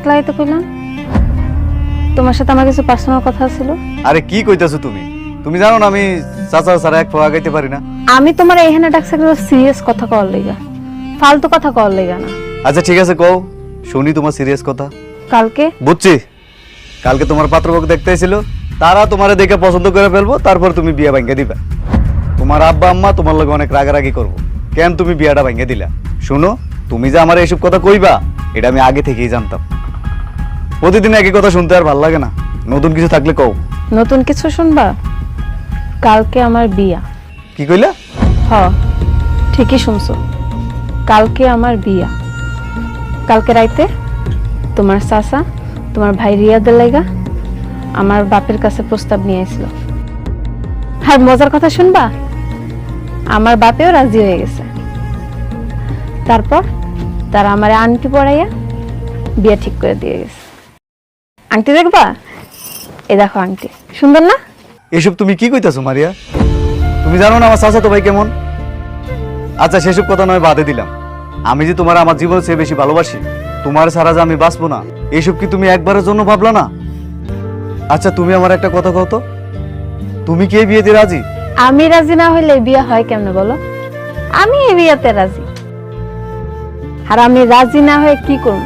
একলা আইতে কইলাম? তোমার সাথে আমার কিছু পার্সোনাল কথা ছিল। আরে কি কইতাছো তুমি? তুমি জানো না আমি চাচা ছাড়া এক পা আগাইতে পারি না। আমি তোমার এইখানে ডাকছি একটা সিরিয়াস কথা কওয়ার লাইগা, ফালতু কথা কওয়ার লাইগা না। আচ্ছা ঠিক আছে কও, শুনি তোমার সিরিয়াস কথা। কালকে বুঝছি, কালকে তোমার পাত্রপক্ষ দেখতে এসেছিল, তারা তোমারে দেখে পছন্দ করে ফেলবো, তারপর তুমি বিয়া ভাঙ্গে দিবা। তোমার আব্বা আম্মা তোমার লগে অনেক রাগারাগি করবো, কেন তুমি বিয়াটা ভাঙ্গে দিলা। শুনো, তুমি যে আমার এইসব কথা কইবা এটা আমি আগে থেকেই জানতাম। প্রতিদিন একই কথা শুনতে আর ভাল লাগে না, নতুন কিছু থাকলে কও। নতুন কিছু শুনবা? কালকে আমার বিয়া। কি কইলা? হ, ঠিকই শুনছো, কালকে আমার বিয়া। কালকে রাইতে তোমার চাচা তোমার ভাই রিয়াদের লাইগা আমার বাপের কাছে প্রস্তাব নিয়ে আসছিল। আর মজার কথা শুনবা, আমার বাপেও রাজি হয়ে গেছে। তারপর তারা আমার আংটি পরাইয়া বিয়া ঠিক করে দিয়ে গেছে। আংটি দেখবা? এ দেখো আংটি, সুন্দর না? এসব তুমি কি কইতাছো মারিয়া? তুমি জানো না আমার চাচাতো ভাই কেমন? আচ্ছা সেসব কথা নয় বাদে দিলাম, আমি যে তোমার আমার জীবন চেয়ে বেশি ভালোবাসি, তোমার ছাড়া যে আমি বাঁচবো না, এইসব কি তুমি একবারের জন্য ভাবলা না? আচ্ছা তুমি আমার একটা কথা কও তো, তুমি কি এই বিয়েতে রাজি? আমি রাজি না হইলে বিয়ে হয় কেমনে বলো? আমি এই বিয়েতে রাজি। আর আমি রাজি না হয়ে কি করব?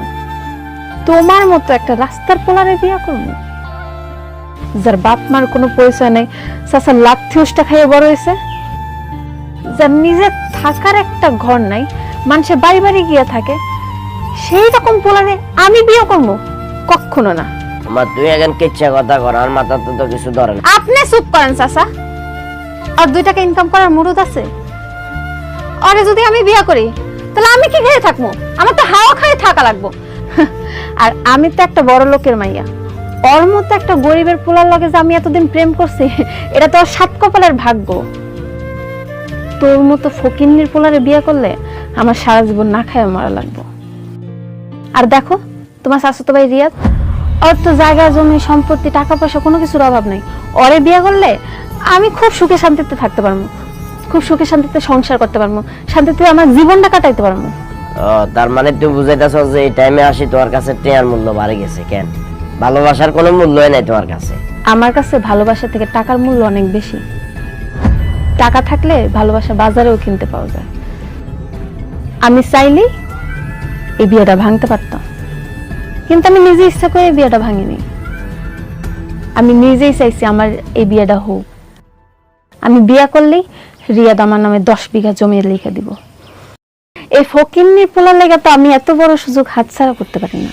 তোমার মতো একটা রাস্তার পোলারে বিয়ে করব, যার বাপ মার কোনো পরিচয় নাই, চাচা লাথি উষ্টা খাইয়ে বড় হয়েছে, যার নিজে থাকার একটা ঘর নাই, মানুষে বাড়ি বাড়ি গিয়ে থাকে, সেই রকম পোলারে আমি বিয়ে করব? কখনো না। মা তুই এখন কিচ্ছা কথা কর, আর মাথা তো কিছু ধরে না। আপনি চুপ করেন চাচা। আর 2 টাকা ইনকাম করার মুরুদ আছে? আরে যদি আমি বিয়ে করি তাহলে আমি কি খেয়ে থাকবো? আমার তো হাওয়া খাই থাকা লাগবো। আর আমি তো একটা বড় লোকের মাইয়া, ওর মতো একটা গরিবের পোলার লগে যে আমি এতদিন প্রেম করছি, এটা তো 7 কপালের ভাগ্য। তোর মতো ফকিন্নির পোলারে বিয়ে করলে আমার সারা জীবন না খায় মারা লাগবো। আর দেখো তোমার চাচাতো ভাই রিয়াদ, ওর তো জায়গা জমি সম্পত্তি টাকা পয়সা কোনো কিছুর অভাব নেই। ওরে বিয়ে করলে আমি খুব সুখে শান্তিতে থাকতে পারবো, খুব সুখে শান্তিতে সংসার করতে পারবো, শান্তিতে আমার জীবনটা কাটাইতে পারবো। ও তার মানে তুই বুঝাইতেছ যে এই টাইমে আসি তোমার কাছে টেয়ার মূল্য বাড়ে গেছে। কেন? ভালোবাসার কোনো মূল্যই নাই তোমার কাছে? আমার কাছে ভালোবাসা থেকে টাকার মূল্য অনেক বেশি। টাকা থাকলে ভালোবাসা বাজারেও কিনতে পাওয়া যায়। আমি চাইলেই এই বিয়েটা ভাঙতে পারতাম, কিন্তু আমি নিজে ইচ্ছা করে এই বিয়েটা ভাঙিনি। আমি নিজেই চাইছি আমার এই বিয়েটা হোক। আমি বিয়ে করলেই রিয়াদ আমার নামে 10 বিঘা জমি লিখে দিব। এই ফকিন্নির পোলার লেগে তো আমি এত বড় সুযোগ হাতছাড়া করতে পারি না।